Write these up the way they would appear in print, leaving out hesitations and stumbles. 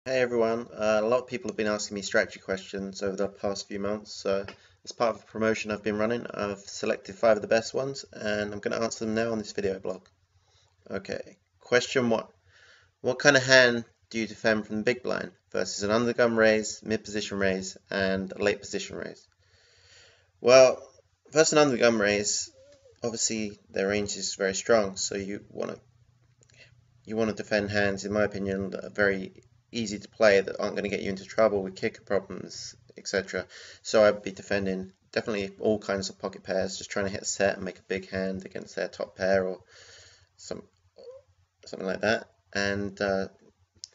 Hey everyone, a lot of people have been asking me strategy questions over the past few months, so as part of a promotion I've been running, I've selected 5 of the best ones and I'm going to answer them now on this video blog. Okay, question 1. What kind of hand do you defend from the big blind versus an undergun raise, mid position raise, and a late position raise? Well, versus an undergun raise, obviously their range is very strong, so you want to defend hands, in my opinion, that are very easy to play, that aren't going to get you into trouble with kicker problems, etc. So I'd be defending definitely all kinds of pocket pairs, just trying to hit a set and make a big hand against their top pair or something like that. And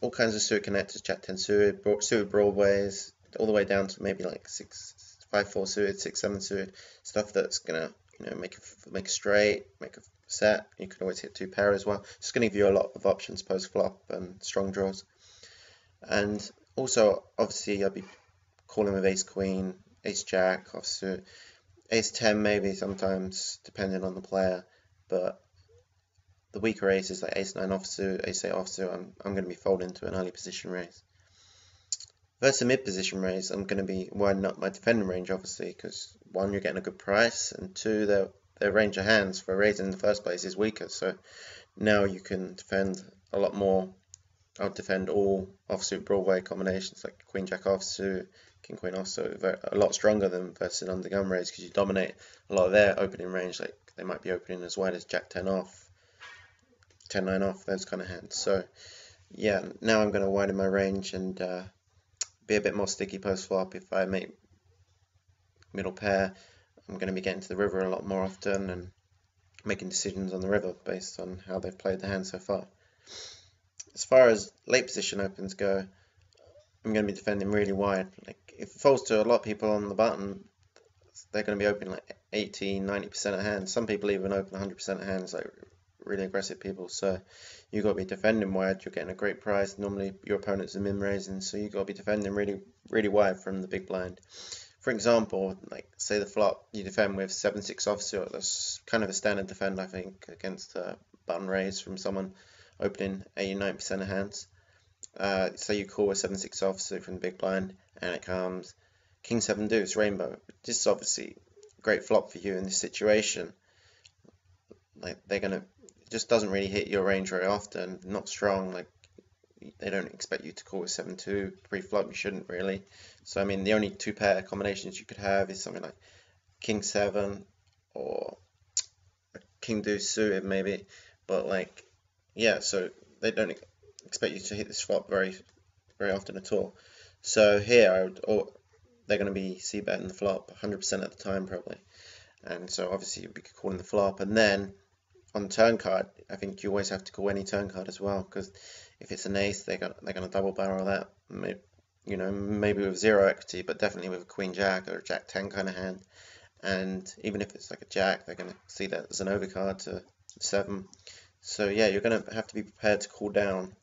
all kinds of suited connectors, Jack 10 suited, suited broadways, all the way down to maybe like 5-4 suited, 6-7 suited, stuff that's gonna make a straight, make a set. You can always hit 2 pair as well. It's going to give you a lot of options post flop and strong draws. And also, obviously, I'd be calling with ace queen, ace jack, offsuit, ace 10 maybe sometimes, depending on the player. But the weaker aces like ace 9 offsuit, ace 8 offsuit, I'm going to be folding to an early position raise. Versus a mid position raise, I'm going to be widening up my defending range, obviously, because 1, you're getting a good price, and 2, their range of hands for raising in the first place is weaker. So now you can defend a lot more. I'll defend all offsuit Broadway combinations like Queen Jack offsuit, King Queen offsuit, a lot stronger than versus an undergun raise because you dominate a lot of their opening range. Like they might be opening as wide as Jack 10 off, 10 9 off, those kind of hands. So yeah, now I'm going to widen my range and be a bit more sticky post flop. If I make middle pair, I'm going to be getting to the river a lot more often and making decisions on the river based on how they've played the hand so far. As far as late position opens go, I'm going to be defending really wide. Like if it falls to a lot of people on the button, they're going to be opening like 80, 90% of hands. Some people even open 100% of hands, like really aggressive people. So you've got to be defending wide. You're getting a great price. Normally your opponent's a min raising, so you've got to be defending really, really wide from the big blind. For example, like say the flop, you defend with 7-6 offsuit. That's kind of a standard defend, I think, against a button raise from someone opening 89% of hands. So you call a 7-6 offsuit from the big blind, and it comes King 7 deuce rainbow. This is obviously a great flop for you in this situation. Like they're gonna, it just doesn't really hit your range very often. Not strong. Like they don't expect you to call a 7-2 pre-flop. You shouldn't really. So I mean, the only 2 pair combinations you could have is something like King 7 or King deuce suited maybe. But like, yeah, so they don't expect you to hit this flop very often at all. So here, they're going to be c-betting the flop 100% of the time probably. And so obviously we could call in the flop. And then on turn card, I think you always have to call any turn card as well, because if it's an ace, they're going to double barrel that. Maybe with 0 equity, but definitely with a queen jack or a jack 10 kind of hand. And even if it's like a jack, they're going to see that as an overcard to 7. So yeah, you're going to have to be prepared to call down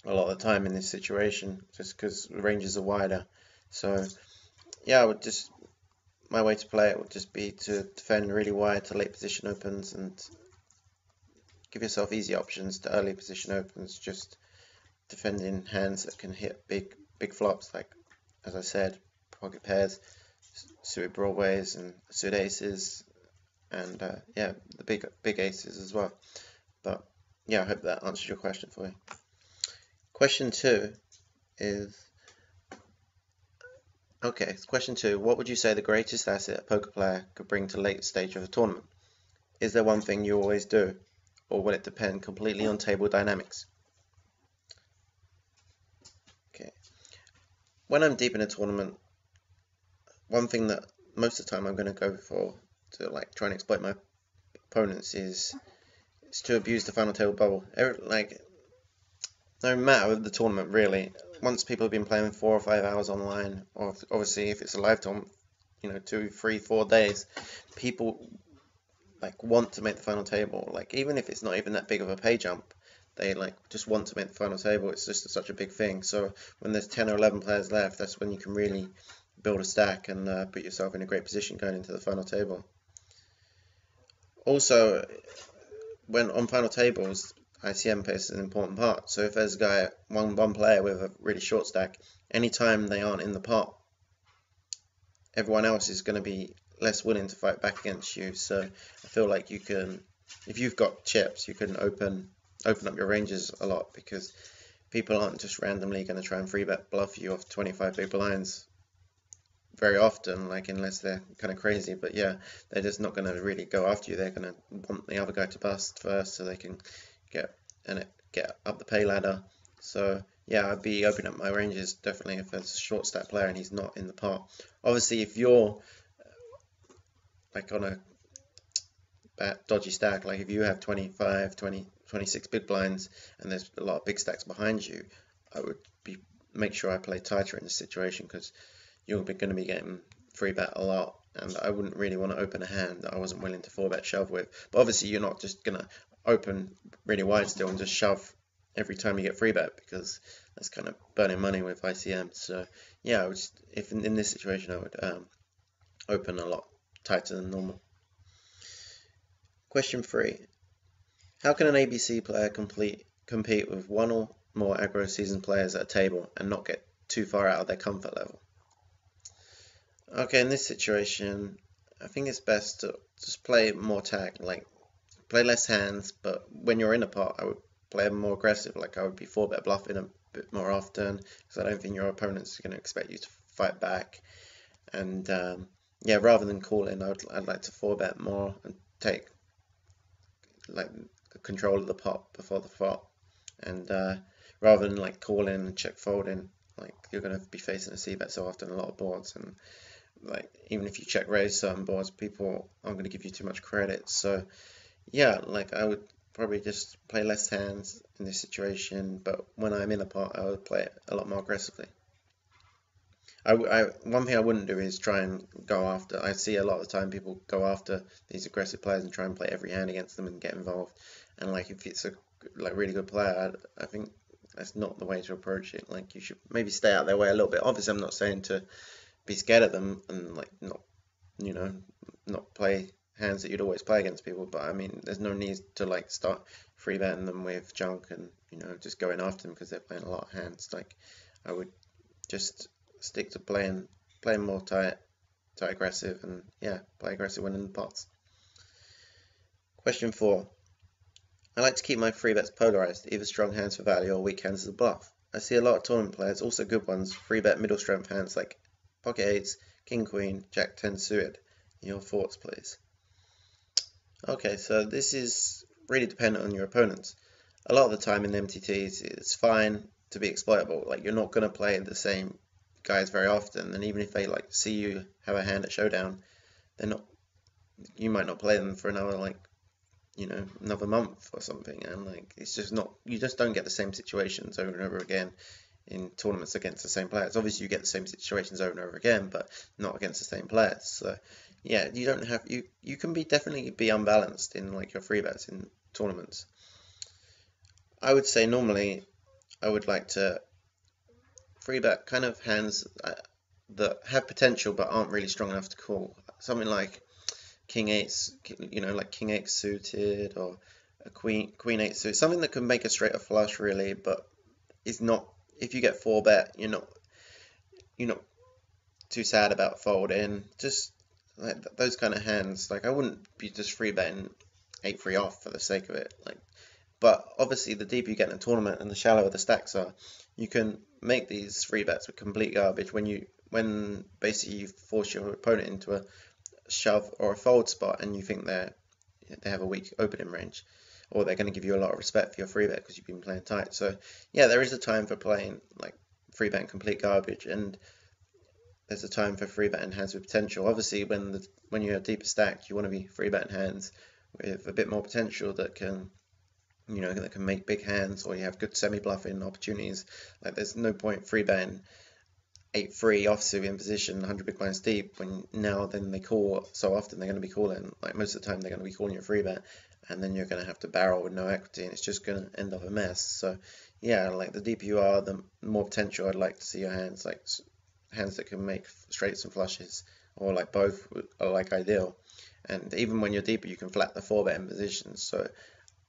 a lot of the time in this situation, just because the ranges are wider. So yeah, my way to play it would just be to defend really wide to late position opens and give yourself easy options to early position opens, just defending hands that can hit big flops, like as I said, pocket pairs, suited broadways and suited aces, and yeah, the big aces as well. But yeah, I hope that answers your question for you. Question 2 is, question 2, what would you say the greatest asset a poker player could bring to late stage of a tournament? Is there one thing you always do, or will it depend completely on table dynamics? Okay, when I'm deep in a tournament, one thing that most of the time I'm going to go for to like try and exploit my opponents is to abuse the final table bubble. No matter the tournament really, once people have been playing 4 or 5 hours online, or obviously if it's a live tournament, 2, 3, 4 days, people like want to make the final table. Like even if it's not even that big of a pay jump, they like just want to make the final table. It's just such a big thing. So when there's 10 or 11 players left, that's when you can really build a stack and put yourself in a great position going into the final table. Also, when on final tables, ICM plays an important part. So if there's a guy, one player with a really short stack, anytime they aren't in the pot, everyone else is going to be less willing to fight back against you. So I feel like you can, if you've got chips, you can open up your ranges a lot, because people aren't just randomly going to try and 3-bet bluff you off 25 big blinds very often, like, unless they're kind of crazy. But yeah, they're just not going to really go after you. They're going to want the other guy to bust first so they can get up the pay ladder. So yeah, I'd be opening up my ranges definitely if there's a short stack player and he's not in the pot. Obviously, if you're like on a dodgy stack, like if you have 25, 20, 26 big blinds and there's a lot of big stacks behind you, I would make sure I play tighter in this situation, because you're going to be getting 3-bet a lot, and I wouldn't really want to open a hand that I wasn't willing to 4-bet shove with. But obviously you're not just going to open really wide still and just shove every time you get 3-bet, because that's kind of burning money with ICM. So yeah, I would if in this situation I would open a lot tighter than normal. Question 3. How can an ABC player compete with one or more aggro seasoned players at a table and not get too far out of their comfort level? Okay, in this situation, I think it's best to just play more tag, like play less hands, but when you're in a pot, I would play them more aggressive. Like I would be 4-bet bluffing a bit more often, because I don't think your opponent's going to expect you to fight back. And yeah, rather than calling, I'd like to 4-bet more and take like control of the pot before the flop. And rather than like calling and check folding, like you're going to be facing a c-bet so often, a lot of boards, and like even if you check raise certain boards, people aren't going to give you too much credit. So yeah, like I would probably just play less hands in this situation, but when I'm in a pot, I would play it a lot more aggressively. One thing I wouldn't do is try and go after. I see a lot of the time people go after these aggressive players and try and play every hand against them and get involved. And like if it's a really good player, I think that's not the way to approach it. Like you should maybe stay out their way a little bit. Obviously, I'm not saying to be scared of them and like not play hands that you'd always play against people, but I mean there's no need to like start 3-betting them with junk and just going after them because they're playing a lot of hands. Like I would just stick to playing more tight aggressive, and yeah, play aggressive when in the pots. Question 4. I like to keep my 3-bets polarized, either strong hands for value or weak hands as a bluff. I see a lot of tournament players, also good ones, 3-bet middle strength hands like pocket 8s, king queen, jack 10 suited. Your thoughts, please. Okay, so this is really dependent on your opponents. A lot of the time in MTTs, it's fine to be exploitable. Like you're not going to play the same guys very often, and even if they like see you have a hand at showdown, you might not play them for another another month or something, and like it's just not, you just don't get the same situations over and over again in tournaments against the same players. Obviously you get the same situations over and over again, but not against the same players. So yeah, you don't have you can definitely be unbalanced in like your 3-bets in tournaments. I would say normally I would like to 3-bet kind of hands that have potential but aren't really strong enough to call. Something like king 8, like king 8 suited, or a queen 8 suited. Something that can make a straight flush really, but is not. If you get 4-bet, you're not too sad about folding. Just like those kind of hands. Like I wouldn't be just 3-betting 8-3 off for the sake of it. Like, but obviously the deeper you get in a tournament and the shallower the stacks are, you can make these 3-bets with complete garbage when basically you force your opponent into a shove or a fold spot and you think they have a weak opening range, or they're going to give you a lot of respect for your 3-bet because you've been playing tight. So yeah, there is a time for playing like 3-betting complete garbage, and there's a time for 3-betting hands with potential. Obviously when you're deeper stacked, you want to be 3-betting hands with a bit more potential that can that can make big hands, or you have good semi-bluffing opportunities. Like there's no point 3-betting 8-3 offsuit in position 100 big blinds deep when then they call so often. They're going to be calling, like most of the time they're going to be calling your 3-bet, and then you're going to have to barrel with no equity, and it's just going to end up a mess. So yeah, like the deeper you are, the more potential I'd like to see your hands, like hands that can make straights and flushes, or like both are like ideal. And even when you're deeper, you can flat the 4-bet in positions. So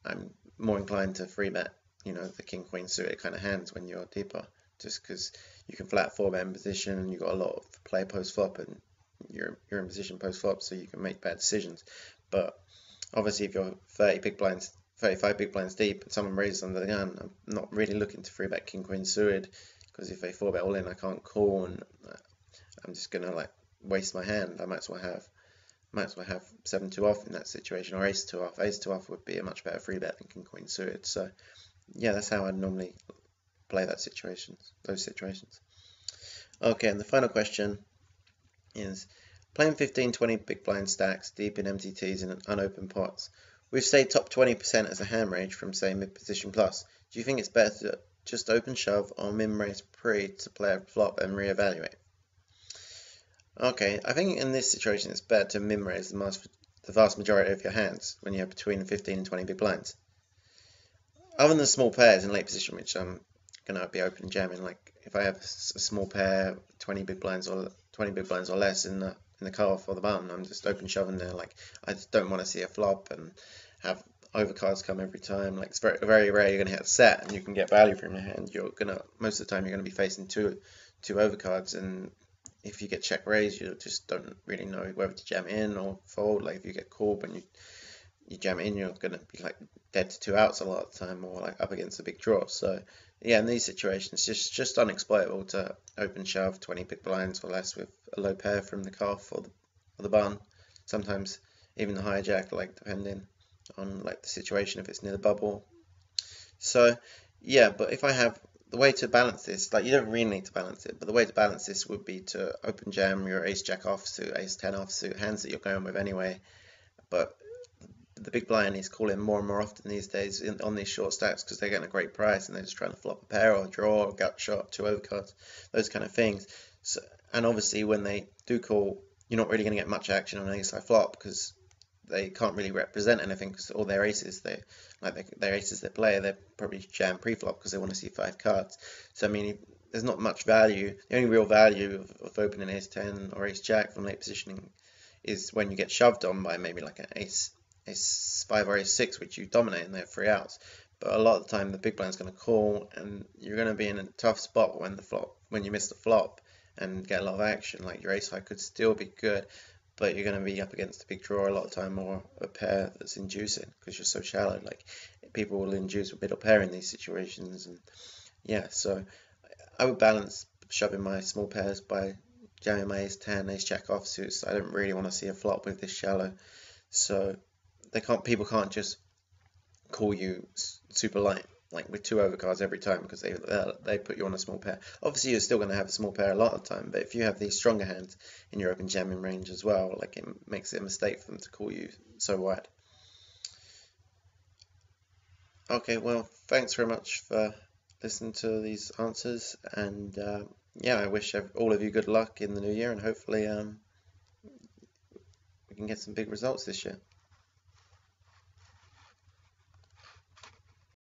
I'm more inclined to free bet, the king queen suited kind of hands when you're deeper, just because you can flat four bet in position and you've got a lot of play post flop and you're in position post flop, so you can make bad decisions. But obviously, if you're 35 big blinds deep, and someone raises under the gun, I'm not really looking to free bet king queen suited, because if they four bet all in, I can't call, and I'm just gonna like waste my hand. I might as well have 7-2 off in that situation, or ace-2 off. Ace-2 off would be a much better free bet than king queen suited. So yeah, that's how I'd normally play those situations. Okay, and the final question is, playing 15-20 big blind stacks deep in MTTs in unopened pots, with say top 20% as a hand range from say mid position plus, do you think it's better to just open shove or min raise pre to play a flop and reevaluate? Okay, I think in this situation it's better to min raise the vast majority of your hands when you have between 15 and 20 big blinds. Other than the small pairs in late position, which I'm gonna be open jamming, like if I have a small pair, 20 big blinds or less in the cutoff or the button, I'm just open shoving there. Like I just don't want to see a flop and have overcards come every time. Like it's very very rare you're gonna hit a set and you can get value from your hand. Most of the time you're gonna be facing two overcards, and if you get check raised, you just don't really know whether to jam in or fold. Like if you get called when you jam in, you're gonna be like dead to two outs a lot of the time, or like up against a big draw. So yeah, in these situations, it's just unexploitable to open shove 20 big blinds or less with a low pair from the cuff or the button. Sometimes even the hijack, like depending on like the situation, if it's near the bubble. So yeah, but if I have the way to balance this, like you don't really need to balance it, but the way to balance this would be to open jam your ace jack offsuit, ace 10 offsuit, hands that you're going with anyway. But the big blind is calling more and more often these days on these short stacks because they're getting a great price and they're just trying to flop a pair or draw or gut shot, two overcards, those kind of things. So, and obviously when they do call, you're not really going to get much action on an ace high flop because they can't really represent anything, because all their aces they play, they're probably jam pre-flop because they want to see 5 cards. So I mean, there's not much value. The only real value of opening ace 10 or ace jack from late positioning is when you get shoved on by maybe like an ace 5 or ace 6, which you dominate and they have 3 outs. But a lot of the time the big blind's going to call and you're going to be in a tough spot when you miss the flop and get a lot of action. Like your ace high could still be good, but you're going to be up against a big draw a lot of time, or a pair that's inducing because you're so shallow. Like people will induce a middle pair in these situations, and yeah, so I would balance shoving my small pairs by jamming my ace 10, ace jack offsuits. I don't really want to see a flop with this shallow, so people can't just call you super light, like with 2 overcards every time, because they put you on a small pair. Obviously you're still going to have a small pair a lot of the time, but if you have these stronger hands in your open jamming range as well, like it makes it a mistake for them to call you so wide. Okay, well, thanks very much for listening to these answers, and yeah, I wish all of you good luck in the new year, and hopefully we can get some big results this year.